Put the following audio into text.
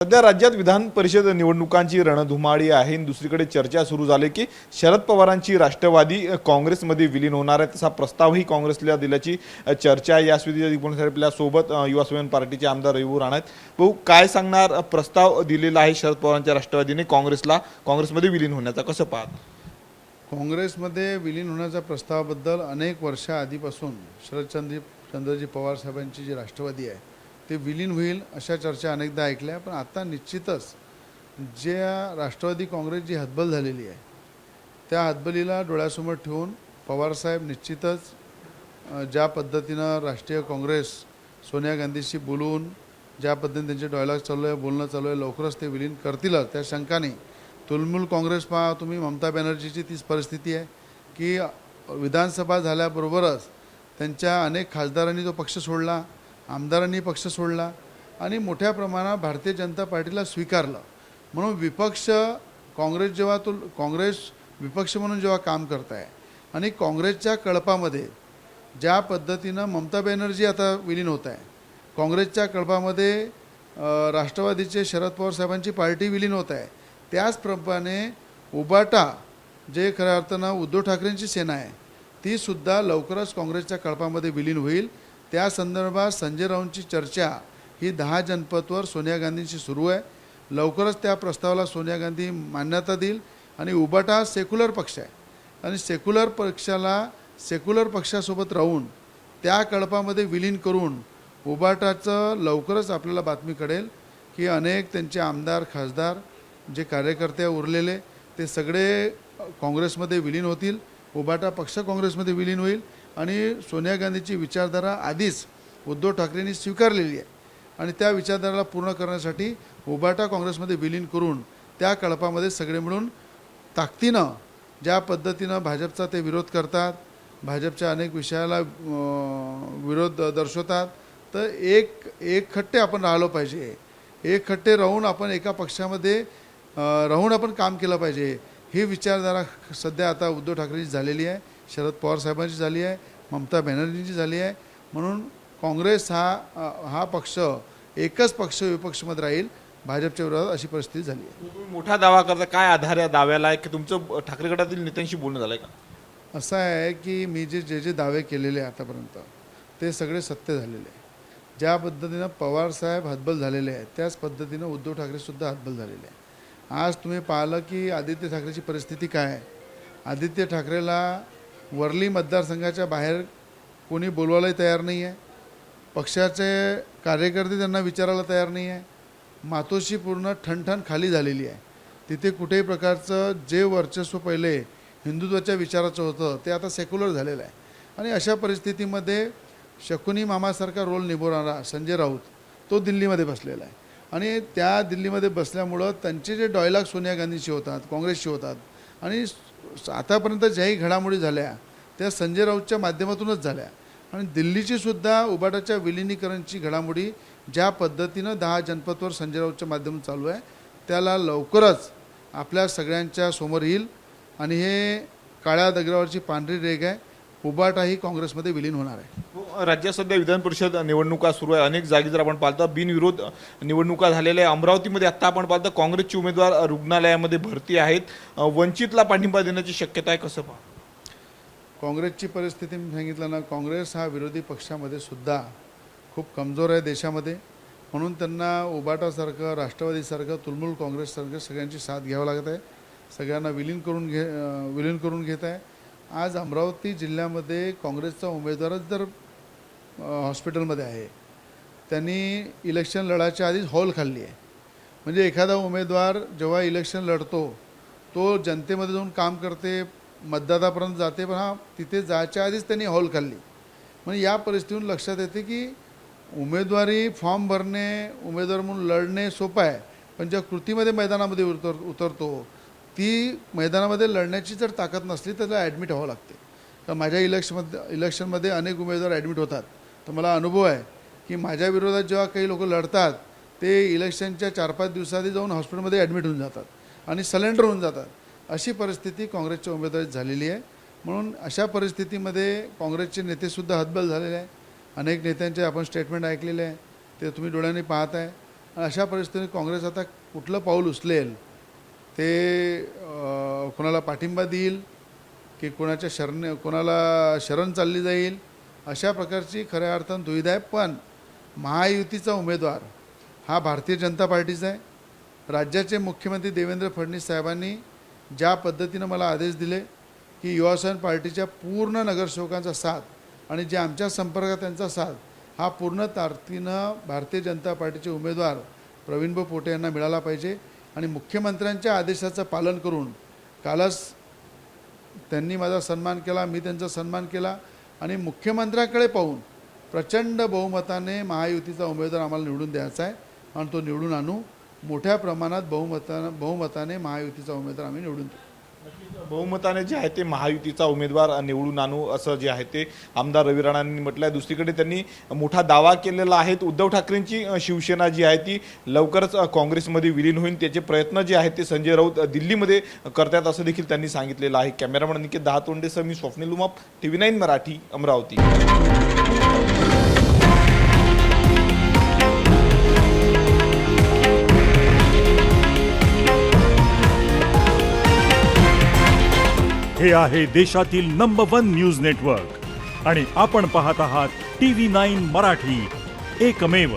सध्या राज्यात विधान परिषद निवडणुकांची रणधुमाळी आहे। दुसरीकडे चर्चा सुरू झाली की शरद पवारांची राष्ट्रवादी काँग्रेसमध्ये विलीन होणार आहे, तसा प्रस्तावही काँग्रेसला दिल्याची चर्चा आहे। यासोबत आपल्या सोबत युवा सेना पार्टीचे आमदार रविभाऊ राणा आहेत। भाऊ, काय सांगणार? प्रस्ताव दिलेला आहे शरद पवारांच्या राष्ट्रवादीने काँग्रेसमध्ये विलीन होण्याचा, कसं पाहत? काँग्रेसमध्ये विलीन होण्याच्या प्रस्तावाबद्दल अनेक वर्षाआधीपासून शरदचंद्रजी पवार साहेबांची जी राष्ट्रवादी आहे ते विलीन होईल अशा चर्चा अनेकदा ऐकल्या। पण आता निश्चितच ज्या राष्ट्रवादी काँग्रेस जी हतबल झालेली आहे त्या हतबलीला डोळ्यासमोर ठेवून पवारसाहेब निश्चितच ज्या पद्धतीनं राष्ट्रीय काँग्रेस सोनिया गांधीशी बोलून ज्या पद्धतीने त्यांचे डायलॉग चालू आहे, बोलणं चालू आहे, लवकरच ते विलीन करतीलच त्या शंकाने। तुलमूल काँग्रेस पहा तुम्ही, ममता बॅनर्जीची तीच परिस्थिती आहे की विधानसभा झाल्याबरोबरच त्यांच्या अनेक खासदारांनी तो पक्ष सोडला, आमदारांनी पक्ष सोडला आणि मोठ्या प्रमाणात भारतीय जनता पार्टीला स्वीकारलं। म्हणून विपक्ष काँग्रेस विपक्ष म्हणून जेव्हा काम करत आहे आणि काँग्रेसच्या कळपामध्ये ज्या पद्धतीनं ममता बॅनर्जी आता विलीन होत आहे, काँग्रेसच्या कळपामध्ये राष्ट्रवादीचे शरद पवार साहेबांची पार्टी विलीन होत आहे, त्याचप्रमाणे उबाटा जे खऱ्या अर्थानं उद्धव ठाकरेंची सेना आहे ती सुद्धा लवकरच काँग्रेसच्या कळपामध्ये विलीन होईल। त्या संदर्भात संजय राऊतांची चर्चा ही 10 जनपदवर सोनिया गांधींशी सुरू आहे। लवकरच त्या प्रस्तावाला सोनिया गांधी मान्यता देईल आणि उबाटा सेक्युलर पक्ष आहे आणि सेक्युलर पक्षासोबत राहून त्या कळपामध्ये विलीन करून उबाटाचं लवकरच आपल्याला बातमी कळेल की अनेक त्यांचे आमदार खासदार जे कार्यकर्ते उरलेले ते सगळे काँग्रेसमध्ये विलीन होतील, उबाटा पक्ष काँग्रेसमध्ये विलीन होईल आणि सोनिया गांधीची विचारधारा आधीच उद्धव ठाकरेंनी स्वीकारलेली आहे आणि त्या विचारधाराला पूर्ण करण्यासाठी उबाटा काँग्रेसमध्ये विलीन करून त्या कळपामध्ये सगळे मिळून ताकदीनं ज्या पद्धतीनं भाजपचा ते विरोध करतात, भाजपच्या अनेक विषयाला विरोध दर्शवतात, तर एक खट्टे आपण राहिलो पाहिजे, एक खट्टे राहून आपण एका पक्षामध्ये राहून आपण काम केलं पाहिजे। ही विचारधारा सध्या आता उद्धव ठाकरेंची झालेली आहे, शरद पवार साहेबांची झाली आहे, ममता बॅनर्जींची झाली आहे। म्हणून काँग्रेस हा पक्ष एकच पक्ष विपक्षमध्ये राहील भाजपच्या विरोधात, अशी परिस्थिती झाली आहे। तुम्ही मोठा दावा करता, काय आधार या दाव्याला आहे की तुमचं ठाकरे गटातील नेत्यांशी बोलणं झालंय का? असं आहे की मी जे दावे केलेले आतापर्यंत ते सगळे सत्य झालेले आहे। ज्या पद्धतीनं पवारसाहेब हतबल झालेले आहेत त्याच पद्धतीनं उद्धव ठाकरेसुद्धा हतबल झालेले आहे। आज तुम्ही पाहिलं की आदित्य ठाकरेची परिस्थिती काय आहे। आदित्य ठाकरेला वर्ली मतदारसंघाच्या बाहेर कोणी बोलवायलाही तयार नाही आहे, पक्षाचे कार्यकर्ते त्यांना विचारायला तयार नाही आहे, मातोश्री पूर्ण ठणठण खाली झालेली आहे। तिथे कुठेही प्रकारचं जे वर्चस्व पहिले हिंदुत्वाच्या विचाराचं होतं ते आता सेक्युलर झालेलं आहे आणि अशा परिस्थितीमध्ये शकुनी मामासारखा रोल निभवणारा संजय राऊत तो दिल्लीमध्ये बसलेला आहे आणि त्या दिल्लीमध्ये बसल्यामुळं त्यांचे जे डायलॉग सोनिया गांधीशी होतात, काँग्रेसशी होतात आणि आतापर्यंत ज्याही घडामोडी झाल्या त्या संजय राऊतच्या माध्यमातूनच झाल्या आणि दिल्लीची सुद्धा उबाटाच्या विलिनीकरणची घडामोडी ज्या पद्धतीनं 10 जनपदवर संजय राऊतच्या माध्यमातून चालू आहे त्याला लवकरच आपल्या सगळ्यांच्या समोर येईल आणि हे काळ्या दगडावरची पांढरी रेघ आहे, उबाटाही काँग्रेसमध्ये विलीन होणार आहे। राज्यात सध्या विधान परिषद निवडणुका सुरू आहे, अनेक जागी जर आपण पाहतो बिनविरोध निवडणुका झालेल्या आहे। अमरावतीमध्ये आता आपण पाहतो काँग्रेसचे उमेदवार रुग्णालयामध्ये भरती आहेत, वंचितला पाठिंबा देण्याची शक्यता आहे, कसं पहा? काँग्रेसची परिस्थिती मी सांगितलं ना, काँग्रेस हा विरोधी पक्षामध्ये सुद्धा खूप कमजोर आहे देशामध्ये, म्हणून त्यांना उबाटासारखं, राष्ट्रवादीसारखं, तुलमूल काँग्रेससारखं सगळ्यांची साथ घ्यावं लागत आहे, सगळ्यांना विलीन करून घेत आहे। आज अमरावती जिल्ह्यामध्ये काँग्रेसचा उमेदवारच जर हॉस्पिटलमध्ये आहे, त्यांनी इलेक्शन लढायच्या आधीच हॉल खाल्ली आहे। म्हणजे एखादा उमेदवार जेव्हा इलेक्शन लढतो तो जनतेमध्ये जाऊन काम करते, मतदारापर्यंत जाते, पण तिथे जायच्या आधीच त्यांनी हॉल खाल्ली। म्हणजे या परिस्थितीतून लक्षात येते की उमेदवारी फॉर्म भरणे, उमेदवार म्हणून लढणे सोपं आहे, पण ज्या कृतीमध्ये मैदानामध्ये उतरतो ती मैदानामध्ये लढण्याची जर ताकद नसली तर त्याला ॲडमिट व्हावं लागते। तर माझ्या इलेक्शनमध्ये अनेक उमेदवार ॲडमिट होतात, तर मला अनुभव आहे की माझ्या विरोधात जेव्हा काही लोक लढतात ते इलेक्शनच्या 4-5 दिवसाआधी जाऊन हॉस्पिटलमध्ये ॲडमिट होऊन जातात आणि सलेंडर होऊन जातात। अशी परिस्थिती काँग्रेसच्या उमेदवारीत झालेली आहे। म्हणून अशा परिस्थितीमध्ये काँग्रेसचे नेतेसुद्धा हतबल झालेले आहे। अनेक नेत्यांचे आपण स्टेटमेंट ऐकलेले आहे, ते तुम्ही डोळ्यांनी पाहत आहे अशा परिस्थितीत काँग्रेस आता कुठलं पाऊल उचलेल ते कोणाला पाठिंबा देईल की कोणाला शरण चालली जाईल अशा प्रकारची खऱ्या अर्थानं दुविधा आहे. पण महायुतीचा उमेदवार हा भारतीय जनता पार्टीचा आहे. राज्याचे मुख्यमंत्री देवेंद्र फडणवीस साहेबांनी ज्या पद्धतीनं मला आदेश दिले की युवासेना पार्टीच्या पूर्ण नगरसेवकांचा साथ आणि जे आमच्या संपर्कात त्यांचा साथ हा पूर्ण ताकदीनं भारतीय जनता पार्टीचे उमेदवार प्रवीणभाऊ पोटे यांना मिळाला पाहिजे. आणि मुख्यमंत्र्यांच्या आदेशाचं पालन करून कालच त्यांनी माझा सन्मान केला, मी त्यांचा सन्मान केला आणि मुख्यमंत्र्याकडे पाहून प्रचंड बहुमताने महायुतीचा उमेदवार आम्हाला निवडून द्यायचा आहे आणि तो निवडून आणू. मोठ्या प्रमाणात बहुमताने महायुतीचा उमेदवार आम्ही निवडून देऊ. बहुमताने जे आहे ते महायुतीचा उमेदवार निवडून आणू असं जे आहे ते आमदार रवी राणांनी म्हटलं आहे. दुसरीकडे त्यांनी मोठा दावा केलेला आहे. उद्धव ठाकरेंची शिवसेना जी आहे ती लवकरच काँग्रेसमध्ये विलीन होईल, त्याचे प्रयत्न जे आहेत ते संजय राऊत दिल्लीमध्ये करतात असं देखील त्यांनी सांगितलेलं आहे. कॅमेरामन निकेत दहातोंडेसह मी स्वप्नील उमाप, TV9 मराठी, अमरावती. हे आहे देशातील नंबर 1 न्यूज नेटवर्क आणि आपण पाहत आहात TV9 मराठी, एकमेव.